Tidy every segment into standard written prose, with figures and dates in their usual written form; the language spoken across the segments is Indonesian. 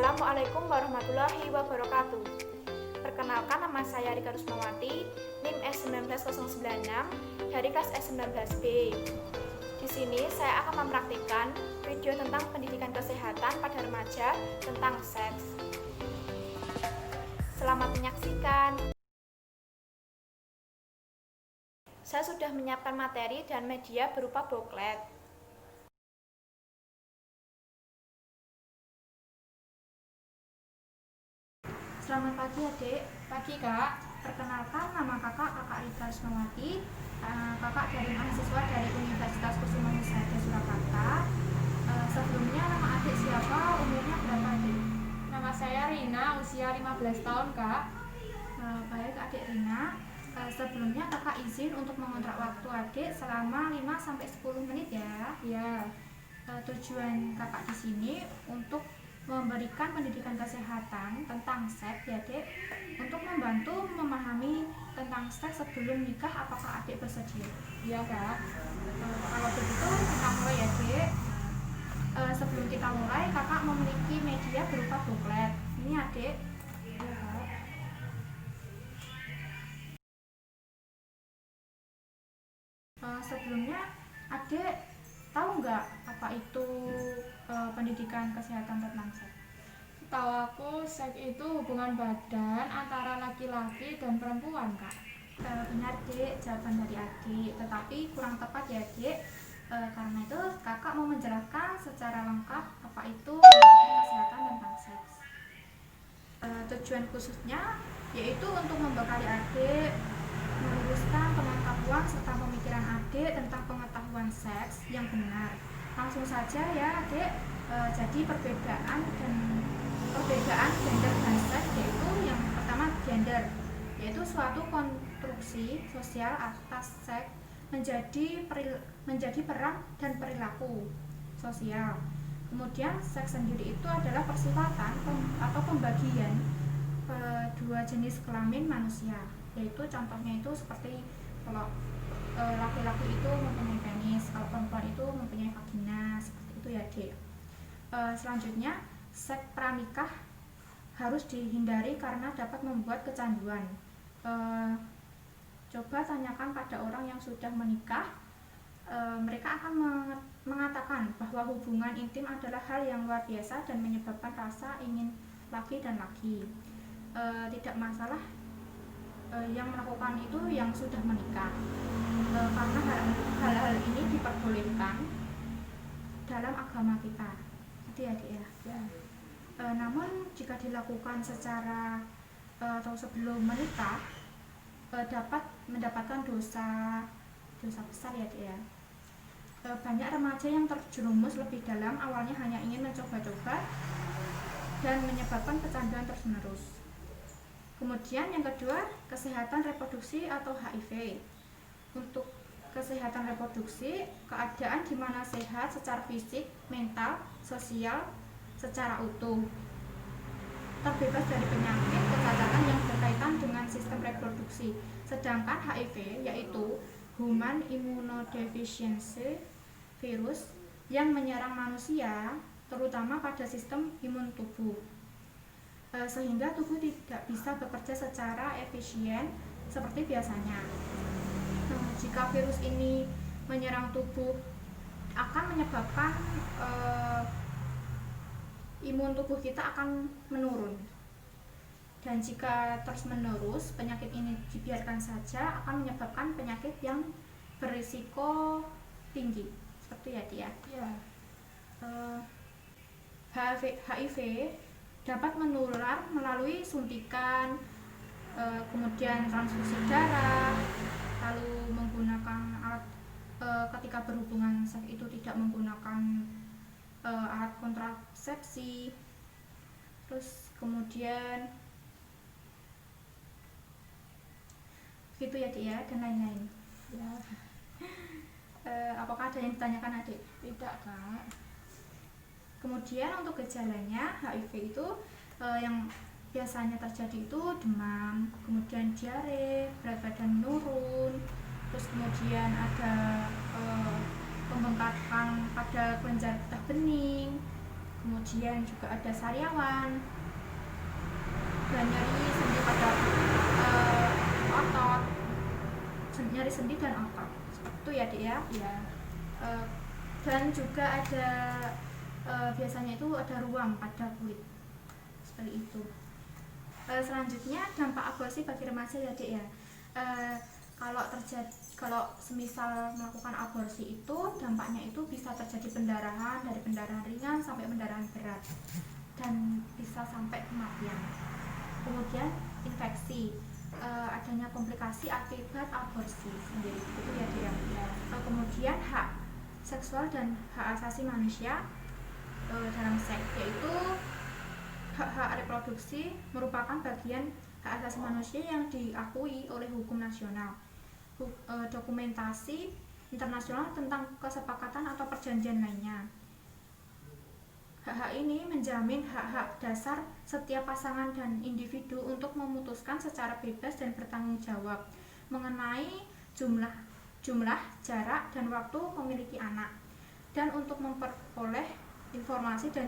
Assalamualaikum warahmatullahi wabarakatuh. Perkenalkan, nama saya Rika Rusmawati, NIM S19096 dari kelas S19B. Di sini saya akan mempraktikkan video tentang pendidikan kesehatan pada remaja tentang seks. Selamat menyaksikan. Saya sudah menyiapkan materi dan media berupa booklet. Selamat pagi adik. Pagi kak. Perkenalkan, nama kakak Rika Rusmawati. Kakak dari mahasiswa dari Universitas Kusuma Musada Surakarta. Sebelumnya nama adik siapa, umurnya berapa adik? Nama saya Rina, usia 15 tahun kak. Baik adik Rina. Sebelumnya kakak izin untuk mengontrak waktu adik selama 5-10 menit ya. Ya. Tujuan kakak di sini untuk memberikan pendidikan kesehatan tentang seks ya adik, untuk membantu memahami tentang seks sebelum nikah. Apakah adik bersedia? Iya kak. Kalau begitu kita mulai ya adik. Sebelum kita mulai, kakak memiliki media berupa booklet ini adik. Iya kak. Sebelumnya adik tahu nggak apa itu pendidikan kesehatan tentang seks? Tahu aku, seks itu hubungan badan antara laki-laki dan perempuan kak. Benar dek, jawaban dari adik, tetapi kurang tepat ya dek. Karena itu kakak mau menjelaskan secara lengkap apa itu pendidikan kesehatan tentang seks. Tujuan khususnya yaitu untuk membekali adik, meluruskan pengetahuan serta pemikiran adik tentang pengetahuan seks yang benar. Langsung saja ya adik. Jadi perbedaan gender dan seks, yaitu yang pertama gender, yaitu suatu konstruksi sosial atas seks menjadi peran dan perilaku sosial. Kemudian seks sendiri itu adalah persifatan atau pembagian dua jenis kelamin manusia, yaitu contohnya itu seperti kalau laki-laki itu mempunyai penis, kalau perempuan itu mempunyai vagina, seperti itu ya dek. Selanjutnya, seks pranikah harus dihindari karena dapat membuat kecanduan. Coba tanyakan pada orang yang sudah menikah, mereka akan mengatakan bahwa hubungan intim adalah hal yang luar biasa dan menyebabkan rasa ingin laki dan laki. Tidak masalah yang melakukan itu yang sudah menikah, karena hal-hal ini diperbolehkan dalam agama kita. Adik-adik ya. Namun jika dilakukan secara atau sebelum menikah, dapat mendapatkan dosa besar ya dek ya. Banyak remaja yang terjerumus lebih dalam, awalnya hanya ingin mencoba-coba dan menyebabkan kecanduan terus-menerus. Kemudian yang kedua, kesehatan reproduksi atau HIV. Untuk kesehatan reproduksi, keadaan di mana sehat secara fisik, mental, sosial secara utuh, terbebas dari penyakit kecacatan yang berkaitan dengan sistem reproduksi. Sedangkan HIV yaitu Human Immunodeficiency virus yang menyerang manusia terutama pada sistem imun tubuh, sehingga tubuh tidak bisa bekerja secara efisien seperti biasanya. Jika virus ini menyerang tubuh, akan menyebabkan imun tubuh kita akan menurun. Dan jika terus-menerus penyakit ini dibiarkan saja, akan menyebabkan penyakit yang berisiko tinggi. Seperti ya dia. HIV dapat menular melalui suntikan, kemudian transfusi darah, lalu menggunakan alat ketika berhubungan seks itu tidak menggunakan alat kontrasepsi, terus kemudian gitu ya adik ya, dan lain-lain ya. Apakah ada yang ditanyakan adik? Tidak kak. Kemudian untuk gejalanya HIV itu yang biasanya terjadi itu demam, kemudian diare, berat badan menurun, terus kemudian ada pembengkakan pada kelenjar getah bening, kemudian juga ada sariawan dan nyeri sendi pada otot, nyeri sendi dan otot, seperti itu ya Dek ya. Iya. Dan juga ada biasanya itu ada ruam pada kulit, seperti itu. Selanjutnya dampak aborsi bagi remaja ya Dek ya. Kalau semisal melakukan aborsi itu dampaknya itu bisa terjadi pendarahan, dari pendarahan ringan sampai pendarahan berat dan bisa sampai kematian. Kemudian infeksi, adanya komplikasi akibat aborsi sendiri itu ya Dek ya. Kemudian hak seksual dan hak asasi manusia dalam seks, yaitu hak-hak reproduksi merupakan bagian hak asasi manusia yang diakui oleh hukum nasional, dokumentasi internasional tentang kesepakatan atau perjanjian lainnya. Hak-hak ini menjamin hak-hak dasar setiap pasangan dan individu untuk memutuskan secara bebas dan bertanggung jawab mengenai jumlah, jarak, dan waktu memiliki anak, dan untuk memperoleh informasi dan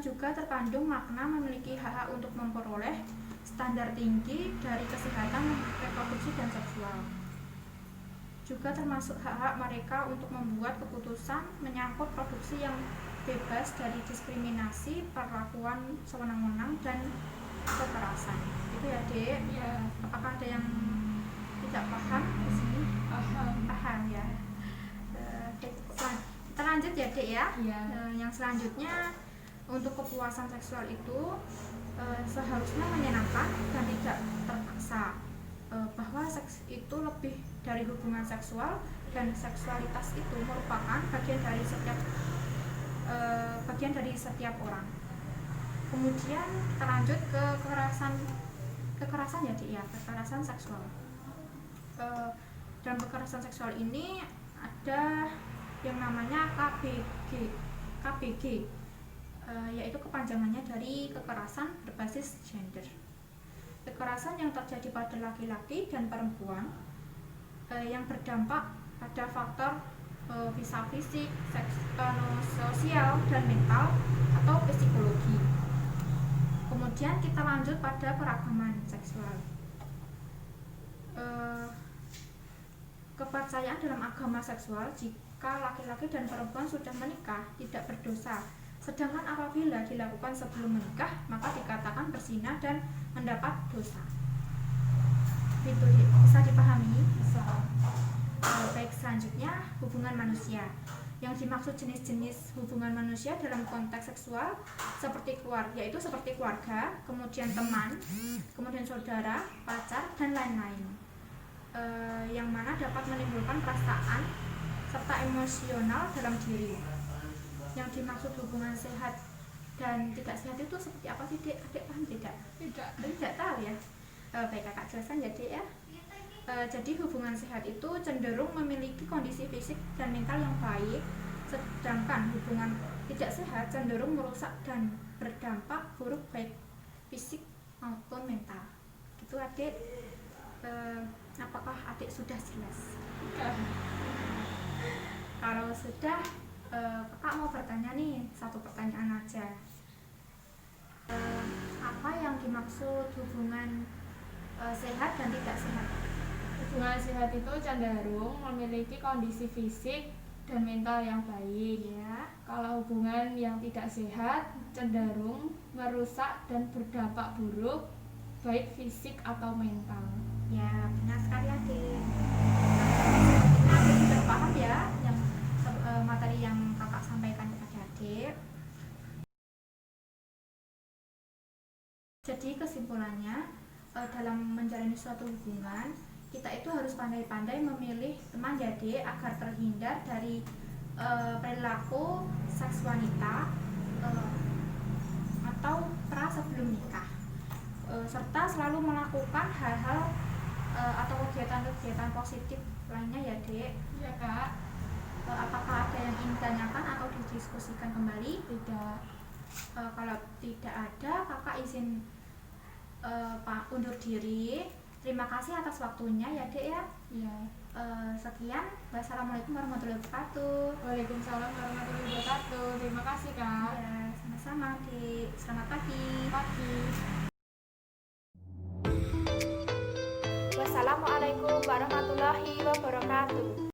juga terkandung makna memiliki hak-hak untuk memperoleh standar tinggi dari kesehatan reproduksi dan seksual. Juga termasuk hak-hak mereka untuk membuat keputusan menyangkut produksi yang bebas dari diskriminasi, perlakuan sewenang-wenang, dan kekerasan. Itu ya Dek. Iya. Apakah ada yang tidak paham di sini? Paham ya. Kita lanjut ya Dek ya. Iya. Yang selanjutnya, untuk kepuasan seksual itu seharusnya menyenangkan dan tidak terpaksa, bahwa seks itu lebih dari hubungan seksual, dan seksualitas itu merupakan bagian dari setiap orang. Kemudian kita lanjut ke kekerasan ya Dek ya, kekerasan seksual. Dalam kekerasan seksual ini ada yang namanya KBG, yaitu kepanjangannya dari kekerasan berbasis gender. Kekerasan yang terjadi pada laki-laki dan perempuan yang berdampak pada faktor bisa fisik, sosial, dan mental atau psikologi. Kemudian kita lanjut pada keragaman seksual. Kepercayaan dalam agama seksual, jika laki-laki dan perempuan sudah menikah tidak berdosa, sedangkan apabila dilakukan sebelum menikah maka dikatakan berzina dan mendapat dosa. Itu bisa dipahami? Baik, selanjutnya hubungan manusia. Yang dimaksud jenis-jenis hubungan manusia dalam konteks seksual seperti keluarga, kemudian teman, kemudian saudara, pacar, dan lain-lain, yang mana dapat menimbulkan perasaan serta emosional dalam diri. Yang dimaksud hubungan sehat dan tidak sehat itu seperti apa sih Dek? Adik paham tidak? Tidak tahu ya. Baik, kakak jelaskan ya Dek ya. Jadi hubungan sehat itu cenderung memiliki kondisi fisik dan mental yang baik, sedangkan hubungan tidak sehat cenderung merusak dan berdampak buruk baik fisik maupun mental. Gitu Adik. Apakah Adik sudah jelas? Kalau sudah, kakak mau bertanya nih, satu pertanyaan aja. Apa yang dimaksud hubungan sehat dan tidak sehat? Hubungan sehat itu cenderung memiliki kondisi fisik dan mental yang baik Ya. Kalau hubungan yang tidak sehat cenderung merusak dan berdampak buruk baik fisik atau mental. Ya, benar sekali Adik. Nah, Adik sudah paham ya yang materi yang kakak sampaikan kepada Adik. Jadi kesimpulannya, dalam menjalani suatu hubungan, kita itu harus pandai-pandai memilih teman ya Dek, agar terhindar dari perilaku seks wanita atau pra sebelum nikah, serta selalu melakukan hal-hal atau kegiatan-kegiatan positif lainnya ya Dek. Ya Kak. Apakah ada yang ingin ditanyakan atau didiskusikan kembali? Tidak. Kalau tidak ada, kakak izin undur diri. Terima kasih atas waktunya ya Dek ya. Ya. Sekian, wassalamualaikum warahmatullahi wabarakatuh. Waalaikumsalam warahmatullahi wabarakatuh. Terima kasih Kak. Ya, sama-sama, Dik. Selamat pagi. Pagi. Wassalamualaikum warahmatullahi wabarakatuh.